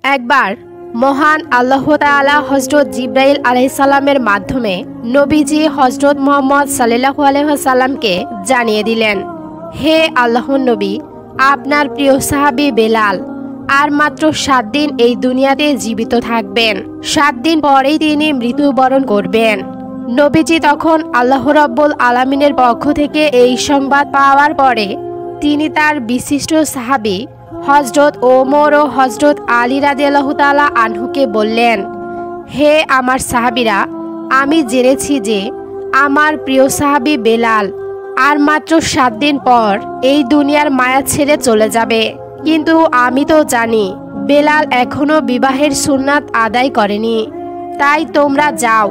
একবার মহান আল্লাহ তাআলা হযরত জিবরাইল আলাইহিস সালামের মাধ্যমে নবীজি হযরত মুহাম্মদ সাল্লাল্লাহু আলাইহি ওয়াসাল্লামকে জানিয়ে দিলেন, হে আল্লাহর নবী, আপনার প্রিয় সাহাবী বেলাল আর মাত্র 7 দিন এই দুনিয়াতে জীবিত থাকবেন। 7 দিন পরেই তিনি মৃত্যুবরণ করবেন। নবীজি তখন আল্লাহ রাব্বুল আলামিনের পক্ষ থেকে এই সংবাদ পাওয়ার পরে তিনি তার বিশিষ্ট সাহাবী হযরত ওমর ও হযরত আলী রাদিয়াল্লাহু তাআলা আনহুকে বললেন, হে আমার সাহাবীরা, আমি জেনেছি যে আমার প্রিয় সাহাবী বেলাল আর মাত্র 7 দিন পর এই দুনিয়ার মায়া ছেড়ে চলে যাবে। কিন্তু আমি তো জানি বেলাল এখনো বিবাহের সুন্নাত আদায় করেনি। তাই তোমরা যাও,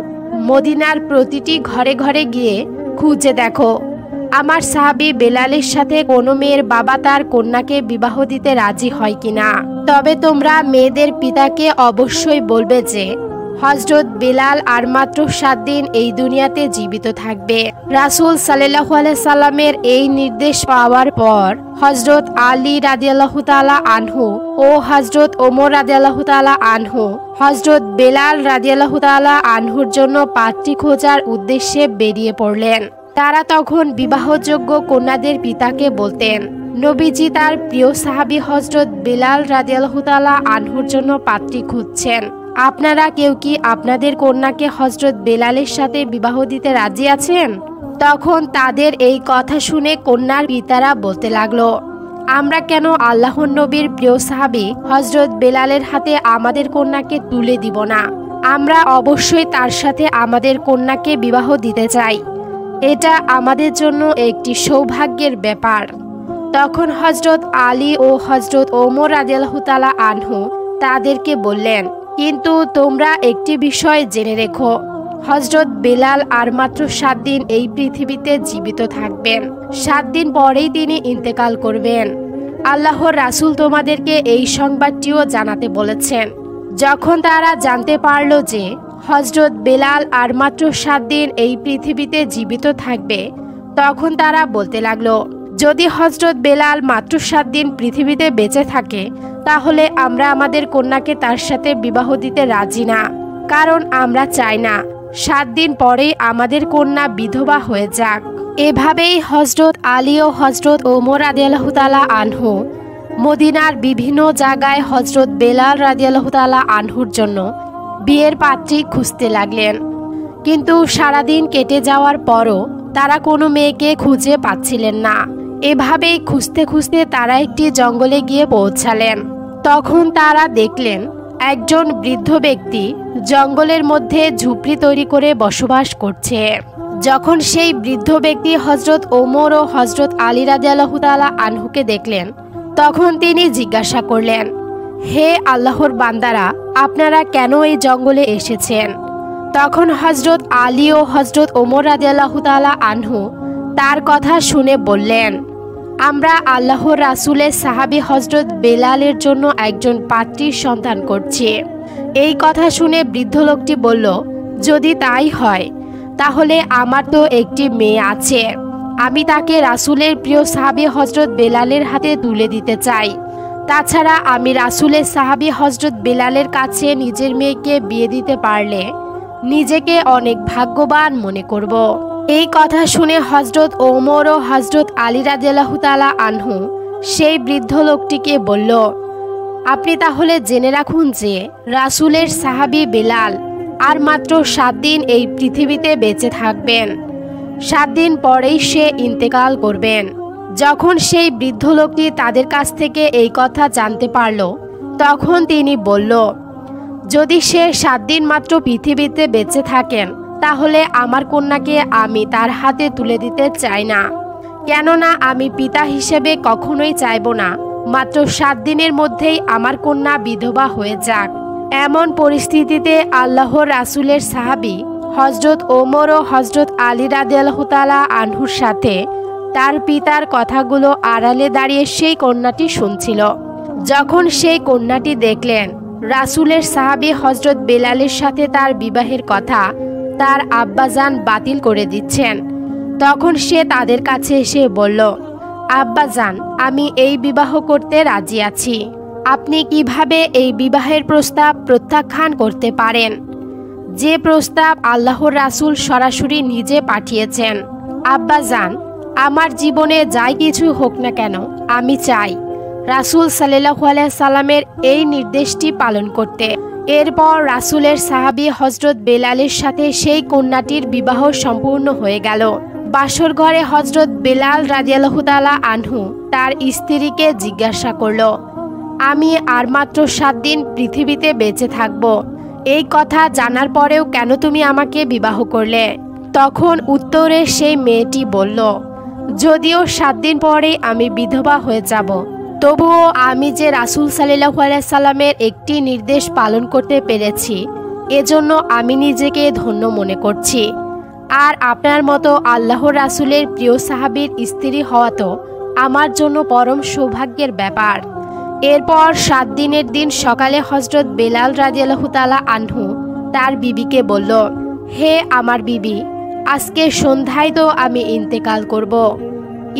মদিনার প্রতিটি ঘরে ঘরে গিয়ে খুঁজে দেখো আমার সাহাবী বেলালের সাথে কোনো মেয়ের বাবা তার কন্যাকে বিবাহ দিতে রাজি হয় কিনা। তবে তোমরা মেয়েদের পিতাকে অবশ্যই বলবে যে হযরত বেলাল আর মাত্র 7 দিন এই দুনিয়াতে জীবিত থাকবে। রাসূল সাল্লাল্লাহু আলাইহি সাল্লামের এই নির্দেশ পাওয়ার পর হযরত আলী রাদিয়াল্লাহু তাআলা আনহু ও হযরত ওমর রাদিয়াল্লাহু তাআলা আনহু হযরত বেলাল রাদিয়াল্লাহু তাআলা আনহুর জন্য পাত্রী খোঁজার উদ্দেশ্যে বেরিয়ে পড়লেন। তারা তখন বিবাহযোগ্য কন্যাদের পিতাকে বলতেন, নবীজি তার প্রিয় সাহাবী হযরত বেলাল রাদিয়াল্লাহু তাআলা আনহুর জন্য পাত্রী খুঁজছেন। আপনারা কেউ কি আপনাদের কন্যাকে হযরত বেলালের সাথে বিবাহ দিতে রাজি আছেন? তখন তাদের এই কথা শুনে কন্যার পিতারা বলতে লাগলো, আমরা কেন আল্লাহর নবীর প্রিয় সাহাবী হযরত বেলালের হাতে আমাদের কন্যাকে তুলে দিব না। আমরা অবশ্যই তার সাথে আমাদের কন্যাকে বিবাহ দিতে চাই। এটা আমাদের জন্য একটি সৌভাগ্যের ব্যাপার। তখন হযরত আলী ও হযরত ওমর রাদিয়াল্লাহু তাআলা আনহু তাদেরকে বললেন, কিন্তু তোমরা একটি বিষয় জেনে রেখো, হযরত বেলাল আর মাত্র 7 দিন এই পৃথিবীতে জীবিত থাকবেন। 7 দিন পরেই তিনি ইন্তেকাল করবেন। আল্লাহর রাসূল তোমাদেরকে এই সংবাদটিও জানাতে বলেছেন। যখন তারা জানতে পারল যে হযরত বেলাল আর মাত্র 7 দিন এই পৃথিবীতে জীবিত থাকবে, তখন তারা বলতে লাগলো, যদি হযরত বেলাল মাত্র 7 দিন পৃথিবীতে বেঁচে থাকে তাহলে আমরা আমাদের কন্যাকে তার সাথে বিবাহ দিতে রাজি না। কারণ আমরা চাই না 7 দিন পরেই আমাদের কন্যা বিধবা হয়ে যাক। এভাবেই হযরত আলী ও হযরত ওমর রাদিয়াল্লাহু তাআলা আনহু মদিনার বিভিন্ন জায়গায় হযরত বেলাল রাদিয়াল্লাহু তাআলা আনহুর জন্য বিয়ের পাত্রী খুঁজতে লাগলেন। কিন্তু সারাদিন কেটে যাওয়ার পরও তারা কোনো মেয়েকে খুঁজে পাচ্ছিলেন না। এভাবেই খুঁজতে খুঁজতে তারা একটি জঙ্গলে গিয়ে পৌঁছালেন। তখন তারা দেখলেন একজন বৃদ্ধ ব্যক্তি জঙ্গলের মধ্যে ঝুপড়ি তৈরি করে বসবাস করছে। যখন সেই বৃদ্ধ ব্যক্তি হযরত ওমর ও হযরত আলী রাদিয়াল্লাহু তাআলা আনহুকে দেখলেন, তখন তিনি জিজ্ঞাসা করলেন, হে আল্লাহর বান্দারা, আপনারা কেন এই জঙ্গলে এসেছেন? তখন হযরত আলী ও হযরত ওমর রাদিয়াল্লাহু তাআলা আনহু তার কথা শুনে বললেন, আমরা আল্লাহর রাসূলের সাহাবী হযরত বেলালের জন্য একজন পাত্রীর সন্ধান করছি। এই কথা শুনে বৃদ্ধ লোকটি বলল, যদি তাই হয় তাহলে আমার তো একটি মেয়ে আছে, আমি তাকে রাসূলের প্রিয় সাহাবী হযরত বেলালের হাতে তুলে দিতে চাই। তাছাড়া আমি রাসূলের সাহাবী হযরত বেলালের কাছে নিজের মেয়েকে বিয়ে দিতে পারলে নিজেকে অনেক ভাগ্যবান মনে করব। এই কথা শুনে হযরত ওমর ও হযরত আলী রাদিয়াল্লাহু তাআলা আনহু সেই বৃদ্ধ লোকটিকে বলল, আপনি তাহলে জেনে রাখুন যে রাসূলের সাহাবী বেলাল আর মাত্র 7 দিন এই পৃথিবীতে বেঁচে থাকবেন। 7 দিন পরেই সে ইন্তেকাল করবেন। যখন সেই বৃদ্ধ লোকটি তাদের কাছ থেকে এই কথা জানতে পারল, তখন তিনি বলল, যদি সে 7 দিন মাত্র পৃথিবীতে বেঁচে থাকেন তাহলে আমার কন্যাকে আমি তার হাতে তুলে দিতে চাই না। কেননা আমি পিতা হিসেবে কখনোই চাইব না মাত্র 7 দিনের মধ্যেই আমার কন্যা বিধবা হয়ে যাক। এমন পরিস্থিতিতে আল্লাহর রাসূলের সাহাবী হযরত ওমর ও হযরত আলী রাদিয়াল্লাহু তাআলা আনহুর সাথে তার পিতার কথাগুলো আড়ালে দাঁড়িয়ে সেই কন্যাটি শুনছিল। যখন সেই কন্যাটি দেখলেন রাসূলের সাহাবী হযরত বেলালের সাথে তার বিবাহের কথা তার আব্বাজান বাতিল করে দিচ্ছেন, তখন সে তাদের কাছে এসে বলল, আব্বাজান, আমি এই বিবাহ করতে রাজি আছি। আপনি কিভাবে এই বিবাহের প্রস্তাব প্রত্যাখ্যান করতে পারেন, যে প্রস্তাব আল্লাহর রাসূল সরাসরি নিজে পাঠিয়েছেন? আব্বাজান, আমার জীবনে যাই কিছু হোক না কেন, আমি চাই রাসূল সাল্লাল্লাহু আলাইহি সাল্লামের এই নির্দেশটি পালন করতে। এরপর রাসূলের সাহাবী হযরত বেলালের সাথে সেই কন্যাটির বিবাহ সম্পূর্ণ হয়ে গেল। বাসর ঘরে হযরত বেলাল রাদিয়াল্লাহু তাআলা আনহু তার স্ত্রীকে জিজ্ঞাসা করল, আমি আর মাত্র 7 দিন পৃথিবীতে বেঁচে থাকব, এই কথা জানার পরেও কেন তুমি আমাকে বিবাহ করলে? তখন উত্তরে সেই মেয়েটি বলল, যদিও 7 দিন পরে আমি বিধবা হয়ে যাব, তবুও আমি যে রাসূল সাল্লাল্লাহু আলাইহি সাল্লামের একটি নির্দেশ পালন করতে পেরেছি, এজন্য আমি নিজেকে ধন্য মনে করছি। আর আপনার মতো আল্লাহর রাসূলের প্রিয় সাহাবীর স্ত্রী হওয়া তো আমার জন্য পরম সৌভাগ্যের ব্যাপার। এরপর 7 দিনের দিন সকালে হযরত বেলাল রাদিয়াল্লাহু তাআলা আনহু তার বিবিকে বলল, হে আমার বিবি, আজকে সন্ধ্যায় তো আমি ইন্তেকাল করব।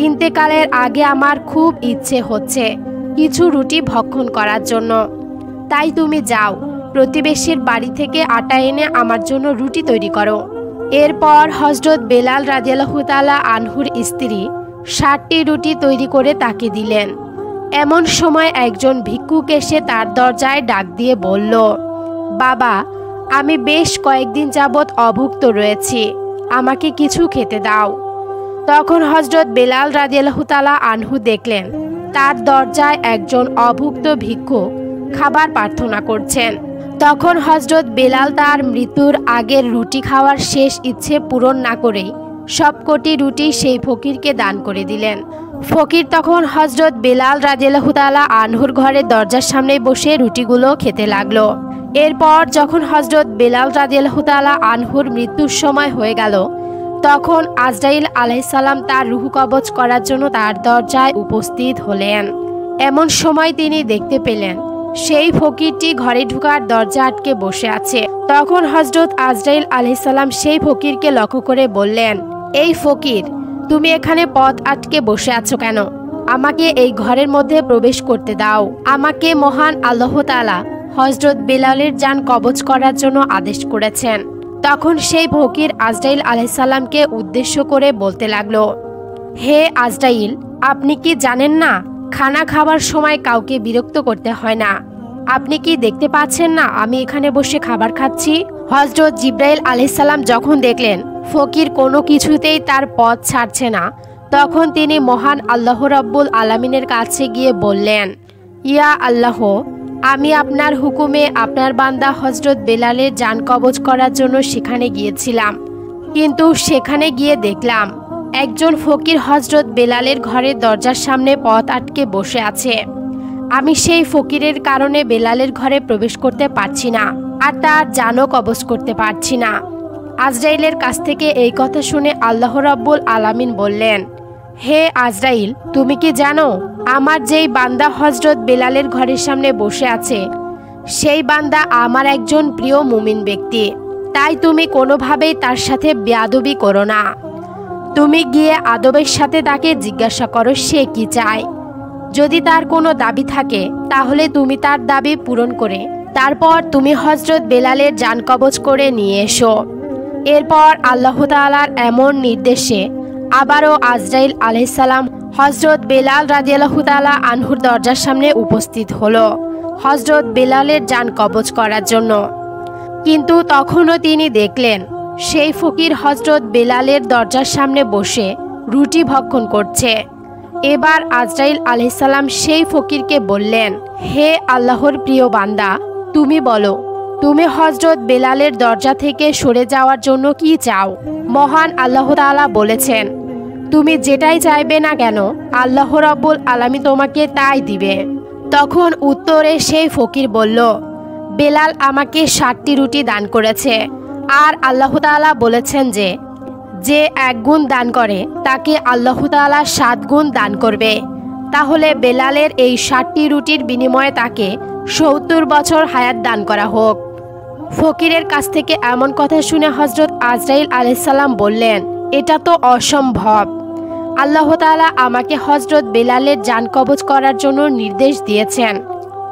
ইন্তেকালের আগে আমার খুব ইচ্ছে হচ্ছে কিছু রুটি ভক্ষণ করার জন্য, তাই তুমি যাও প্রতিবেশীর বাড়ি থেকে আটা এনে আমার জন্য রুটি তৈরি করো। এরপর হযরত বেলাল রাদিয়াল্লাহু তাআলা আনহুর স্ত্রী 60টি রুটি তৈরি করে তাকে দিলেন। এমন সময় একজন ভিক্ষুক এসে তার দরজায় ডাক দিয়ে বলল, বাবা, আমি বেশ কয়েকদিন যাবৎ অভুক্ত রয়েছি, আমাকে কিছু খেতে দাও। তখন হযরত বেলাল রাদিয়াল্লাহু তাআলা আনহু দেখলেন তার দরজায় একজন অভুক্ত ভিক্ষুক খাবার প্রার্থনা করছেন। তখন হযরত বেলাল তার মৃত্যুর আগের রুটি খাওয়ার শেষ ইচ্ছে পূরণ না করেই সবকটি রুটি সেই ফকিরকে দান করে দিলেন। ফকির তখন হযরত বেলাল রাদিয়াল্লাহু তাআলা আনহুর ঘরের দরজার সামনে বসে রুটিগুলো খেতে লাগলো। এরপর যখন হযরত বেলাল রাদিয়াল্লাহু তাআলা আনহুর মৃত্যুর সময় হয়ে গেল, তখন আজরাইল আলাইহিস সালাম তার রূহ কবজ করার জন্য তার দরজায় উপস্থিত হলেন। এমন সময় তিনি দেখতে পেলেন সেই ফকিরটি ঘরে ঢোকার দরজা আটকে বসে আছে। তখন হযরত আজরাইল আলাইহিস সালাম সেই ফকিরকে লক্ষ্য করে বললেন, এই ফকির, তুমি এখানে পথ আটকে বসে আছো কেন? আমাকে এই ঘরের মধ্যে প্রবেশ করতে দাও। আমাকে মহান আল্লাহ তাআলা হযরত বেলালের জান কবজ করার জন্য আদেশ করেছেন। তখন সেই ফকির আজরাইল আলাইহিস সালামকে উদ্দেশ্য করে বলতে লাগলো, হে আজরাইল, আপনি কি জানেন না খানা খাবার সময় কাউকে বিরক্ত করতে হয় না? আপনি কি দেখতে পাচ্ছেন না আমি এখানে বসে খাবার খাচ্ছি? হযরত জিবরাইল আলাইহিস সালাম যখন দেখলেন ফকির কোনো কিছুতেই তার পথ ছাড়ছে না, তখন তিনি মহান আল্লাহ রাব্বুল আলামিনের কাছে গিয়ে বললেন, ইয়া আল্লাহ, আমি আপনার হুকুমে আপনার বান্দা হযরত বেলালের জান কবজ করার জন্য সেখানে গিয়েছিলাম, কিন্তু সেখানে গিয়ে দেখলাম একজন ফকির হযরত বেলালের ঘরের দরজার সামনে পথ আটকে বসে আছে। আমি সেই ফকিরের কারণে বেলালের ঘরে প্রবেশ করতে পারছি না, আর তার জানও কবজ করতে পারছি না। আজরাইলের কাছ থেকে এই কথা শুনে আল্লাহ রাব্বুল আলামিন বললেন, হে আজরাইল, তুমি কি জানো আমার যেই বান্দা হযরত বেলালের ঘরের সামনে বসে আছে সেই বান্দা আমার একজন প্রিয় মুমিন ব্যক্তি, তাই তুমি কোনোভাবেই তার সাথে বেয়াদবি করো না। তুমি গিয়ে আদবের সাথে তাকে জিজ্ঞাসা করো সে কি চায়। যদি তার কোনো দাবি থাকে তাহলে তুমি তার দাবি পূরণ করে তারপর তুমি হযরত বেলালের জান কবজ করে নিয়ে এসো। এরপর আল্লাহ তাআলার এমন নির্দেশে আবারও আজরাইল আলাইহিস সালাম হযরত বেলাল রাদিয়াল্লাহু তাআলা আনহুর দরজার সামনে উপস্থিত হলো হযরত বেলালের জান কবজ করার জন্য। কিন্তু তখনও তিনি দেখলেন সেই ফকির হযরত বেলালের দরজার সামনে বসে রুটি ভক্ষণ করছে। এবার আজরাইল আলাইহিস সালাম সেই ফকিরকে বললেন, হে আল্লাহর প্রিয় বান্দা, তুমি বলো তুমি হযরত বেলালের দরজা থেকে সরে যাওয়ার জন্য কি চাও? মহান আল্লাহ তাআলা বলেছেন, তুমি যেটাই চাইবে না কেন আল্লাহ রাব্বুল আলামিন তোমাকে তাই দিবে। তখন উত্তরে সেই ফকির বলল, বেলাল আমাকে 60টি রুটি দান করেছে, আর আল্লাহ তাআলা বলেছেন যে যে 1 গুণ দান করে তাকে আল্লাহ তাআলা 7 গুণ দান করবে। তাহলে বেলালের এই 60টি রুটির বিনিময়ে তাকে 70 বছর হায়াত দান করা হোক। ফকিরের কাছ থেকে এমন কথা শুনে হযরত আজরাইল আলাইহিস সালাম বললেন, এটা তো অসম্ভব। আল্লাহ তাআলা আমাকে হযরত বেলালের জান কবজ করার জন্য নির্দেশ দিয়েছেন।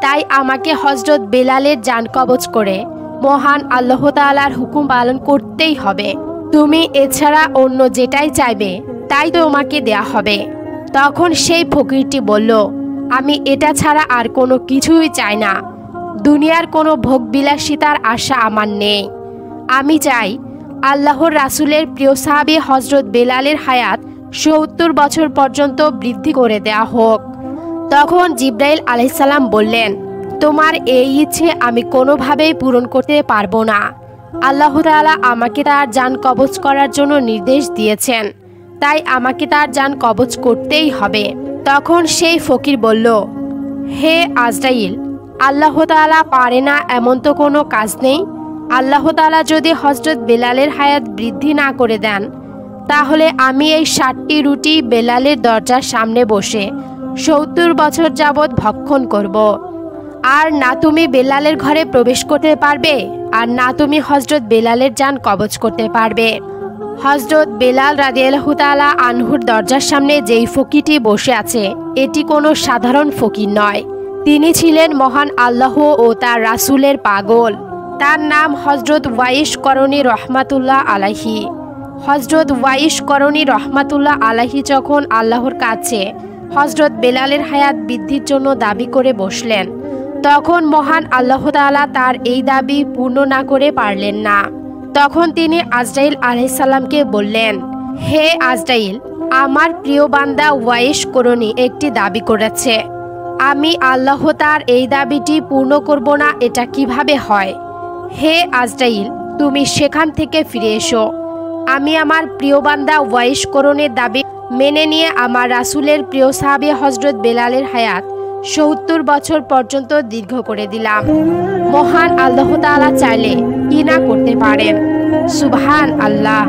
তাই আমাকে হযরত বেলালের জান কবজ করে মহান আল্লাহ তাআলার হুকুম পালন করতেই হবে। তুমি এছাড়া অন্য যেটাই চাইবে তাই তোমাকে দেয়া হবে। তখন সেই ফকিরটি বলল, আমি এটা ছাড়া আর কোনো কিছুই চাই না। দুনিয়ার কোনো ভোগবিলাসিতার আশা আমার নেই। আমি চাই আল্লাহর রাসূলের প্রিয় সাহাবী হযরত বেলালের হায়াত ৭০ বছর পর্যন্ত বৃদ্ধি করে দেয়া হোক। তখন জিবরাইল আলাইহিস সালাম বললেন, তোমার এই ইচ্ছে আমি কোনোভাবেই পূরণ করতে পারবো না। আল্লাহ তাআলা আমাকে তার জান কবজ করার জন্য নির্দেশ দিয়েছেন, তাই আমাকে তার জান কবজ করতেই হবে। তখন সেই ফকির বলল, হে আজরাইল, আল্লাহ তাআলা পারে না এমন তো কোনো কাজ নেই। আল্লাহ তাআলা যদি হযরত বেলালের হায়াত বৃদ্ধি না করে দেন, তাহলে আমি এই ৬০টি রুটি বেলালের দরজার সামনে বসে ৭০ বছর যাবৎ ভক্ষণ করব। আর না তুমি বেলালের ঘরে প্রবেশ করতে পারবে, আর না তুমি হযরত বেলালের জান কবজ করতে পারবে। হযরত বেলাল রাদিয়াল্লাহু তাআলা আনহুর দরজার সামনে যেই ফকিরটি বসে আছে, এটি কোনো সাধারণ ফকির নয়। তিনি ছিলেন মহান আল্লাহ ও তার রাসূলের পাগল। তার নাম হযরত ওয়াইস করণী রহমাতুল্লাহ আলাইহি। হযরত ওয়াইস করণী রহমাতুল্লাহ আলাইহি যখন আল্লাহর কাছে হযরত বেলালের হায়াত বৃদ্ধির জন্য দাবি করে বসলেন, তখন মহান আল্লাহ তাআলা তার এই দাবি পূর্ণ না করে পারলেন না। তখন তিনি আজরাইল আলাইহিস সালামকে বললেন, হে আজরাইল, আমার প্রিয় বান্দা ওয়াইস করণী একটি দাবি করেছে। আমি আল্লাহ তার এই দাবিটি পূর্ণ করব না, এটা কিভাবে হয়? হে আজরাইল, তুমি সেখান থেকে ফিরে এসো। আমি আমার প্রিয় বান্দা ওয়াইস করণের দাবি মেনে নিয়ে আমার রাসূলের প্রিয় সাহাবী হযরত বেলালের হায়াত ৭০ বছর পর্যন্ত দীর্ঘ করে দিলাম। মহান আল্লাহ তাআলা চাইলে কি না করতে পারেন। সুবহান আল্লাহ।